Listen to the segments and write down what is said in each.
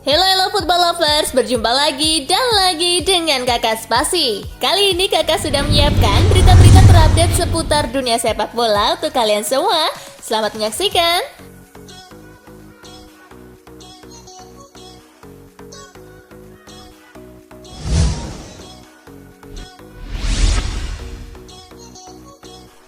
Hello football lovers, berjumpa lagi dan lagi dengan Kakak Spasi. Kali ini Kakak sudah menyiapkan berita-berita terupdate seputar dunia sepak bola untuk kalian semua. Selamat menyaksikan.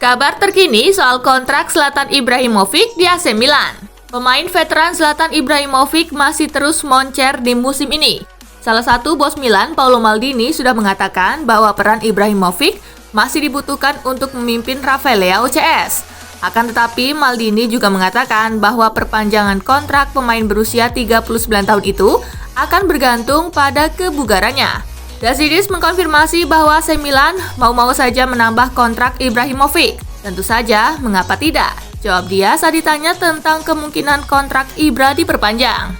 Kabar terkini soal kontrak Zlatan Ibrahimovic di AC Milan. Pemain veteran Zlatan Ibrahimovic masih terus moncer di musim ini. Salah satu bos Milan, Paolo Maldini, sudah mengatakan bahwa peran Ibrahimovic masih dibutuhkan untuk memimpin Rafael Leao CS. Akan tetapi, Maldini juga mengatakan bahwa perpanjangan kontrak pemain berusia 39 tahun itu akan bergantung pada kebugarannya. Gazidis mengkonfirmasi bahwa AC Milan mau-mau saja menambah kontrak Ibrahimovic. Tentu saja, mengapa tidak? Jawab dia saat ditanya tentang kemungkinan kontrak Ibra diperpanjang.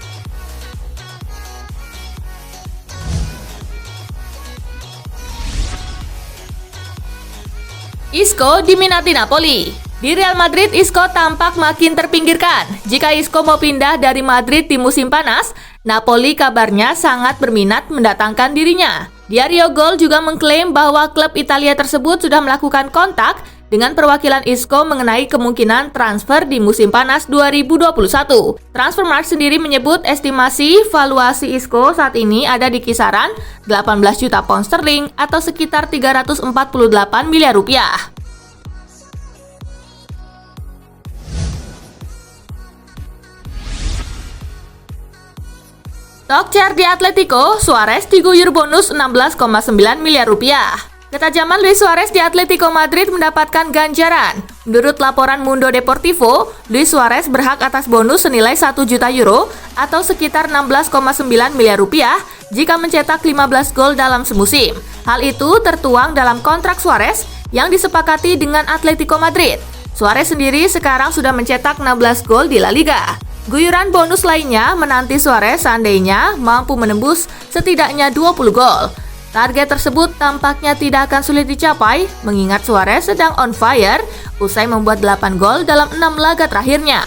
Isco diminati Napoli. Di Real Madrid, Isco tampak makin terpinggirkan. Jika Isco mau pindah dari Madrid di musim panas, Napoli kabarnya sangat berminat mendatangkan dirinya. Diario Gol juga mengklaim bahwa klub Italia tersebut sudah melakukan kontak dengan perwakilan Isco mengenai kemungkinan transfer di musim panas 2021. Transfermarkt sendiri menyebut estimasi valuasi Isco saat ini ada di kisaran 18 juta pound sterling atau sekitar 348 miliar rupiah. Talkchair di Atletico, Suarez diguyur bonus 16,9 miliar rupiah. Ketajaman Luis Suarez di Atletico Madrid mendapatkan ganjaran. Menurut laporan Mundo Deportivo, Luis Suarez berhak atas bonus senilai 1 juta euro atau sekitar 16,9 miliar rupiah jika mencetak 15 gol dalam semusim. Hal itu tertuang dalam kontrak Suarez yang disepakati dengan Atletico Madrid. Suarez sendiri sekarang sudah mencetak 16 gol di La Liga. Guyuran bonus lainnya menanti Suarez seandainya mampu menembus setidaknya 20 gol. Target tersebut tampaknya tidak akan sulit dicapai, mengingat Suarez sedang on fire usai membuat 8 gol dalam 6 laga terakhirnya.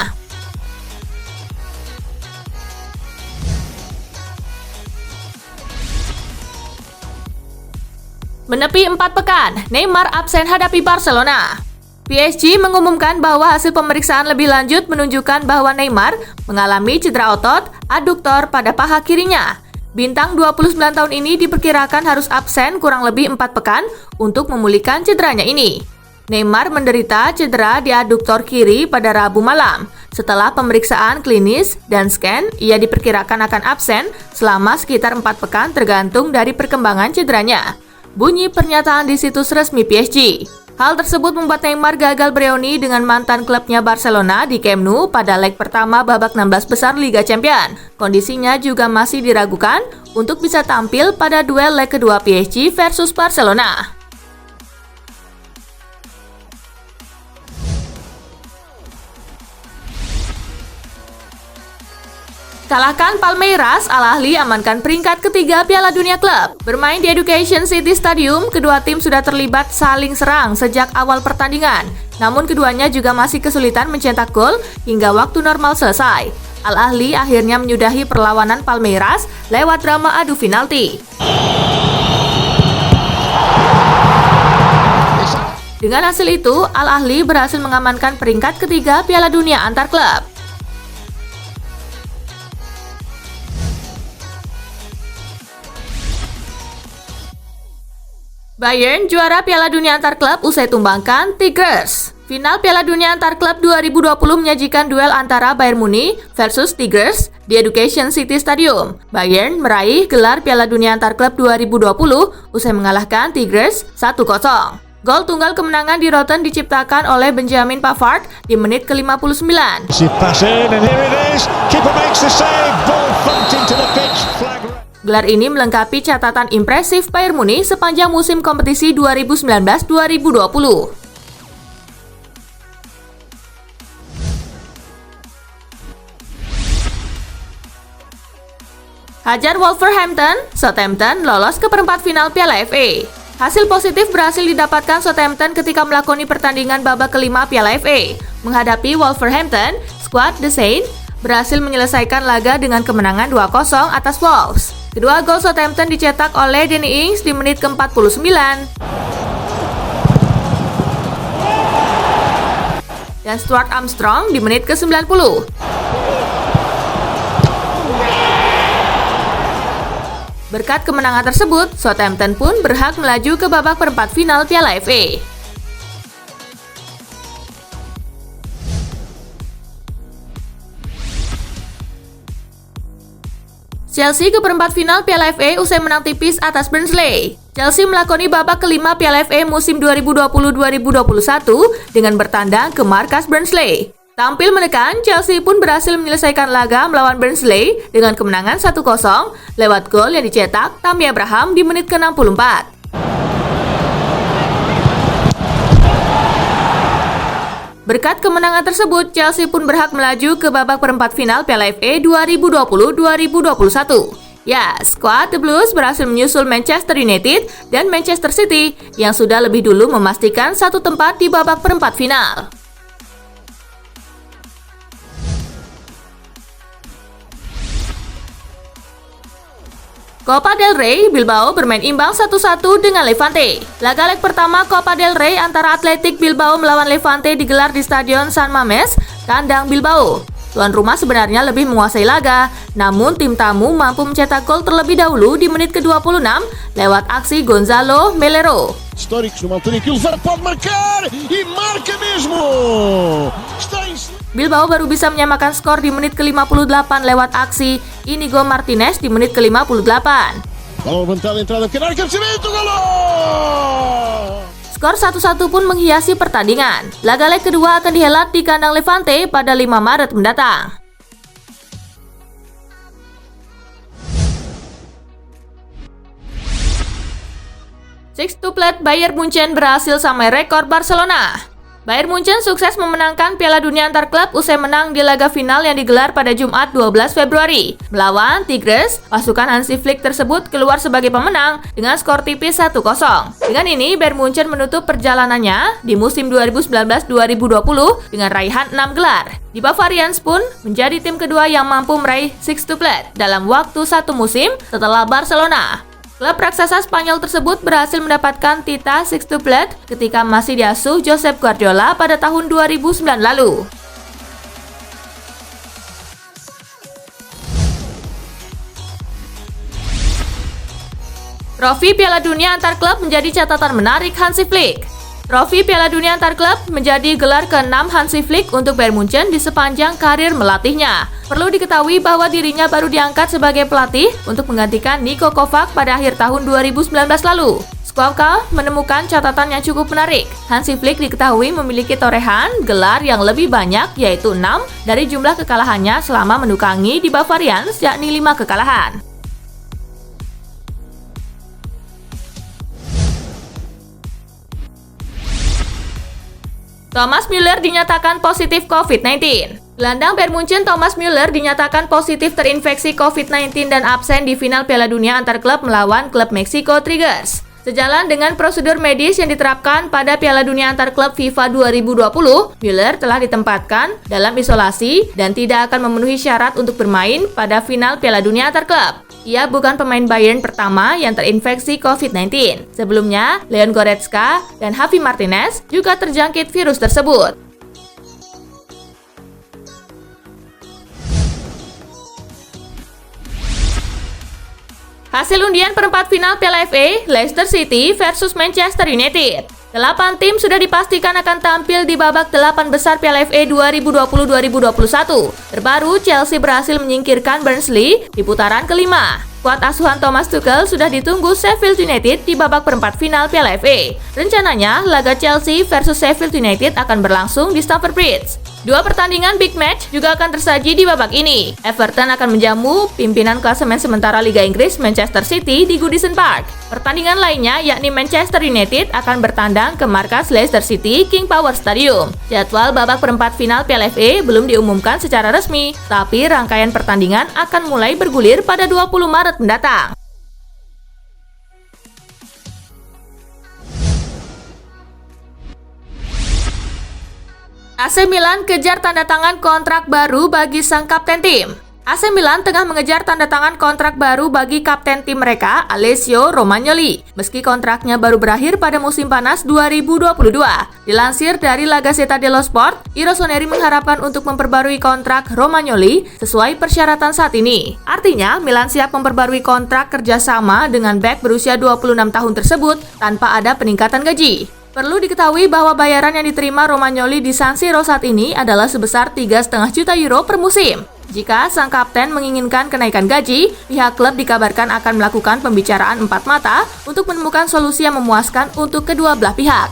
Menepi 4 pekan, Neymar absen hadapi Barcelona. PSG mengumumkan bahwa hasil pemeriksaan lebih lanjut menunjukkan bahwa Neymar mengalami cedera otot aduktor pada paha kirinya. Bintang 29 tahun ini diperkirakan harus absen kurang lebih 4 pekan untuk memulihkan cederanya ini. Neymar menderita cedera di aduktor kiri pada Rabu malam. Setelah pemeriksaan klinis dan scan, ia diperkirakan akan absen selama sekitar 4 pekan tergantung dari perkembangan cederanya. Bunyi pernyataan di situs resmi PSG. Hal tersebut membuat Neymar gagal bereuni dengan mantan klubnya Barcelona di Camp Nou pada leg pertama babak 16 besar Liga Champions. Kondisinya juga masih diragukan untuk bisa tampil pada duel leg kedua PSG versus Barcelona. Kalahkan Palmeiras, Al Ahly amankan peringkat ketiga Piala Dunia Klub. Bermain di Education City Stadium, kedua tim sudah terlibat saling serang sejak awal pertandingan. Namun keduanya juga masih kesulitan mencetak gol hingga waktu normal selesai. Al Ahly akhirnya menyudahi perlawanan Palmeiras lewat drama adu penalti. Dengan hasil itu, Al Ahly berhasil mengamankan peringkat ketiga Piala Dunia antar klub. Bayern juara Piala Dunia antar klub usai tumbangkan Tigers. Final Piala Dunia antar klub 2020 menyajikan duel antara Bayern Munich versus Tigers di Education City Stadium. Bayern meraih gelar Piala Dunia antar klub 2020 usai mengalahkan Tigers 1-0. Gol tunggal kemenangan di Rotten diciptakan oleh Benjamin Pavard di menit ke-59. Gelar ini melengkapi catatan impresif Bayern Munich sepanjang musim kompetisi 2019-2020. Hajar Wolverhampton, Southampton lolos ke perempat final Piala FA. Hasil positif berhasil didapatkan Southampton ketika melakoni pertandingan babak kelima Piala FA. Menghadapi Wolverhampton, skuad The Saints berhasil menyelesaikan laga dengan kemenangan 2-0 atas Wolves. Kedua gol Southampton dicetak oleh Danny Ings di menit ke-49 dan Stuart Armstrong di menit ke-90. Berkat kemenangan tersebut, Southampton pun berhak melaju ke babak perempat final Piala FA. Chelsea ke perempat final Piala FA usai menang tipis atas Burnley. Chelsea melakoni babak kelima Piala FA musim 2020-2021 dengan bertandang ke markas Burnley. Tampil menekan, Chelsea pun berhasil menyelesaikan laga melawan Burnley dengan kemenangan 1-0 lewat gol yang dicetak Tammy Abraham di menit ke-64. Berkat kemenangan tersebut, Chelsea pun berhak melaju ke babak perempat final Piala FA 2020-2021. Ya, skuad The Blues berhasil menyusul Manchester United dan Manchester City yang sudah lebih dulu memastikan satu tempat di babak perempat final. Copa del Rey, Bilbao bermain imbang 1-1 dengan Levante. Laga leg pertama Copa del Rey antara Athletic Bilbao melawan Levante digelar di Stadion San Mamés, kandang Bilbao. Tuan rumah sebenarnya lebih menguasai laga, namun tim tamu mampu mencetak gol terlebih dahulu di menit ke-26 lewat aksi Gonzalo Melero. Históricos numa altura em que o Levante pode marcar e marca mesmo. Bilbao baru bisa menyamakan skor di menit ke-58 lewat aksi Inigo Martinez di menit ke-58. Skor 1-1 pun menghiasi pertandingan. Laga leg kedua akan dihelat di kandang Levante pada 5 Maret mendatang. Sextuplet Bayern Munchen berhasil samai rekor Barcelona. Bayern Munchen sukses memenangkan Piala Dunia antar klub usai menang di laga final yang digelar pada Jumat 12 Februari. Melawan Tigres, pasukan Hansi Flick tersebut keluar sebagai pemenang dengan skor tipis 1-0. Dengan ini, Bayern Munchen menutup perjalanannya di musim 2019-2020 dengan raihan 6 gelar. Di Bavarians pun menjadi tim kedua yang mampu meraih sextuplet dalam waktu satu musim setelah Barcelona. Klub raksasa Spanyol tersebut berhasil mendapatkan titah sextuplet ketika masih diasuh Josep Guardiola pada tahun 2009 lalu. Trofi Piala Dunia antar klub menjadi catatan menarik Hansi Flick. Trofi Piala Dunia antar klub menjadi gelar ke-6 Hansi Flick untuk Bayern Munchen di sepanjang karir melatihnya. Perlu diketahui bahwa dirinya baru diangkat sebagai pelatih untuk menggantikan Niko Kovac pada akhir tahun 2019 lalu. Squawka menemukan catatan yang cukup menarik. Hansi Flick diketahui memiliki torehan gelar yang lebih banyak, yaitu 6 dari jumlah kekalahannya selama menukangi di Bavarians, yakni 5 kekalahan. Thomas Müller dinyatakan positif COVID-19. Gelandang Bayern Munchen Thomas Müller dinyatakan positif terinfeksi COVID-19 dan absen di final Piala Dunia antar klub melawan klub Meksiko Tigers. Sejalan dengan prosedur medis yang diterapkan pada Piala Dunia antar klub FIFA 2020, Müller telah ditempatkan dalam isolasi dan tidak akan memenuhi syarat untuk bermain pada final Piala Dunia antar klub. Ia bukan pemain Bayern pertama yang terinfeksi COVID-19. Sebelumnya, Leon Goretzka dan Javi Martinez juga terjangkit virus tersebut. Hasil undian perempat final Piala FA, Leicester City versus Manchester United. 8 tim sudah dipastikan akan tampil di babak 8 besar Piala FA 2020-2021. Terbaru, Chelsea berhasil menyingkirkan Burnley di putaran kelima. Skuad asuhan Thomas Tuchel sudah ditunggu Sheffield United di babak perempat final Piala FA. Rencananya, laga Chelsea versus Sheffield United akan berlangsung di Stamford Bridge. 2 pertandingan big match juga akan tersaji di babak ini. Everton akan menjamu pimpinan klasemen sementara Liga Inggris Manchester City di Goodison Park. Pertandingan lainnya yakni Manchester United akan bertandang ke markas Leicester City King Power Stadium. Jadwal babak perempat final Piala FA belum diumumkan secara resmi, tapi rangkaian pertandingan akan mulai bergulir pada 20 Maret mendatang. AC Milan kejar tanda tangan kontrak baru bagi sang kapten tim. AC Milan tengah mengejar tanda tangan kontrak baru bagi kapten tim mereka, Alessio Romagnoli, meski kontraknya baru berakhir pada musim panas 2022. Dilansir dari La Gazzetta dello Sport, I Rossoneri mengharapkan untuk memperbarui kontrak Romagnoli sesuai persyaratan saat ini. Artinya, Milan siap memperbarui kontrak kerjasama dengan bek berusia 26 tahun tersebut tanpa ada peningkatan gaji. Perlu diketahui bahwa bayaran yang diterima Romagnoli di San Siro saat ini adalah sebesar 3,5 juta euro per musim. Jika sang kapten menginginkan kenaikan gaji, pihak klub dikabarkan akan melakukan pembicaraan empat mata untuk menemukan solusi yang memuaskan untuk kedua belah pihak.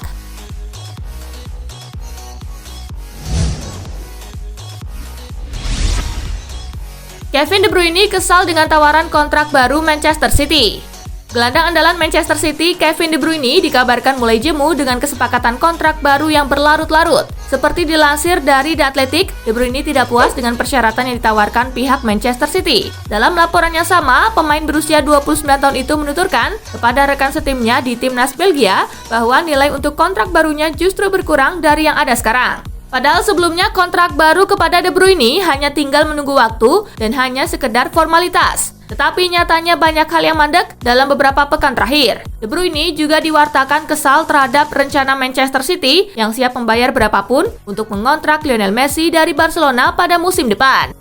Kevin De Bruyne kesal dengan tawaran kontrak baru Manchester City. Gelandang andalan Manchester City, Kevin De Bruyne, dikabarkan mulai jemu dengan kesepakatan kontrak baru yang berlarut-larut. Seperti dilansir dari The Athletic, De Bruyne tidak puas dengan persyaratan yang ditawarkan pihak Manchester City. Dalam laporan yang sama, pemain berusia 29 tahun itu menuturkan kepada rekan setimnya di timnas Belgia bahwa nilai untuk kontrak barunya justru berkurang dari yang ada sekarang. Padahal sebelumnya kontrak baru kepada De Bruyne hanya tinggal menunggu waktu dan hanya sekedar formalitas. Tetapi nyatanya banyak hal yang mandek dalam beberapa pekan terakhir. De Bruyne juga diwartakan kesal terhadap rencana Manchester City yang siap membayar berapapun untuk mengontrak Lionel Messi dari Barcelona pada musim depan.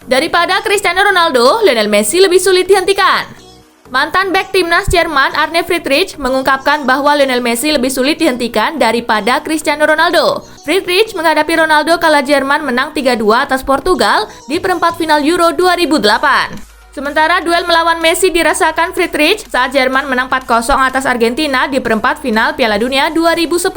Daripada Cristiano Ronaldo, Lionel Messi lebih sulit dihentikan. Mantan bek timnas Jerman Arne Friedrich mengungkapkan bahwa Lionel Messi lebih sulit dihentikan daripada Cristiano Ronaldo. Friedrich menghadapi Ronaldo kala Jerman menang 3-2 atas Portugal di perempat final Euro 2008. Sementara duel melawan Messi dirasakan Friedrich saat Jerman menang 4-0 atas Argentina di perempat final Piala Dunia 2010.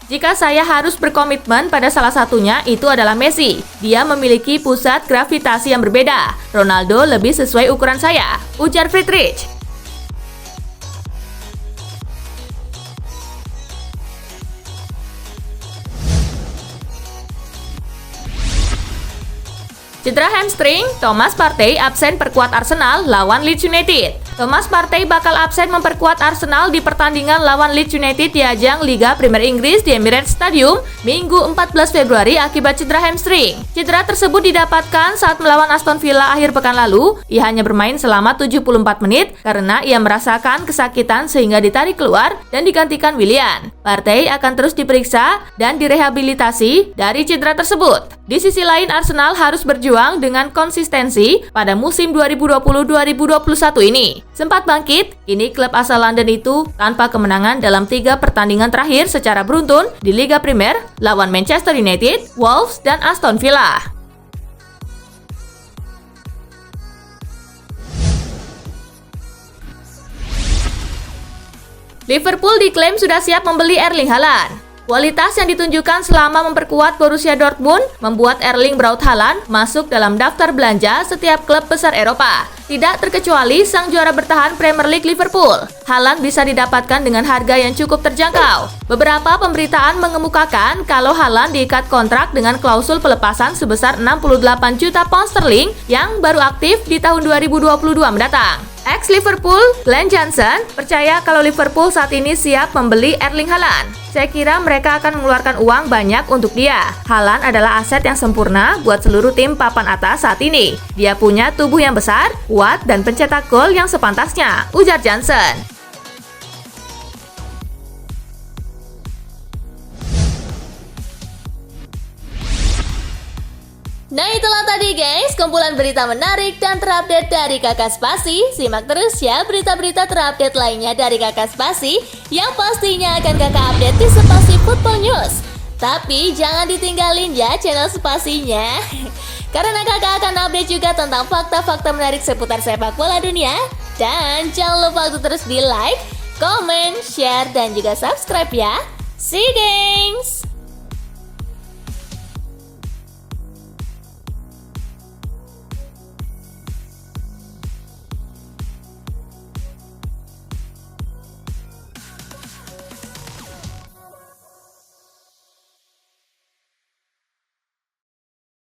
Jika saya harus berkomitmen pada salah satunya, itu adalah Messi. Dia memiliki pusat gravitasi yang berbeda. Ronaldo lebih sesuai ukuran saya, ujar Friedrich. Cedera hamstring, Thomas Partey absen perkuat Arsenal lawan Leeds United. Thomas Partey bakal absen memperkuat Arsenal di pertandingan lawan Leeds United di ajang Liga Premier Inggris di Emirates Stadium Minggu 14 Februari akibat cedera hamstring. Cedera tersebut didapatkan saat melawan Aston Villa akhir pekan lalu. Ia hanya bermain selama 74 menit karena ia merasakan kesakitan sehingga ditarik keluar dan digantikan Willian. Partey akan terus diperiksa dan direhabilitasi dari cedera tersebut. Di sisi lain, Arsenal harus berjuang dengan konsistensi pada musim 2020-2021 ini. Sempat bangkit, kini klub asal London itu tanpa kemenangan dalam 3 pertandingan terakhir secara beruntun di Liga Premier lawan Manchester United, Wolves, dan Aston Villa. Liverpool diklaim sudah siap membeli Erling Haaland. Kualitas yang ditunjukkan selama memperkuat Borussia Dortmund membuat Erling Braut Haaland masuk dalam daftar belanja setiap klub besar Eropa. Tidak terkecuali sang juara bertahan Premier League Liverpool. Haaland bisa didapatkan dengan harga yang cukup terjangkau. Beberapa pemberitaan mengemukakan kalau Haaland diikat kontrak dengan klausul pelepasan sebesar 68 juta pound sterling yang baru aktif di tahun 2022 mendatang. Ex-Liverpool, Glenn Johnson, percaya kalau Liverpool saat ini siap membeli Erling Haaland. Saya kira mereka akan mengeluarkan uang banyak untuk dia. Haaland adalah aset yang sempurna buat seluruh tim papan atas saat ini. Dia punya tubuh yang besar, kuat, dan pencetak gol yang sepantasnya, ujar Johnson. Nah itulah tadi guys, kumpulan berita menarik dan terupdate dari Kakak Spasi. Simak terus ya berita-berita terupdate lainnya dari Kakak Spasi yang pastinya akan Kakak update di Spasi Football News. Tapi jangan ditinggalin ya channel Spasinya, karena Kakak akan update juga tentang fakta-fakta menarik seputar sepak bola dunia. Dan jangan lupa untuk terus di like, comment, share, dan juga subscribe ya. See you guys!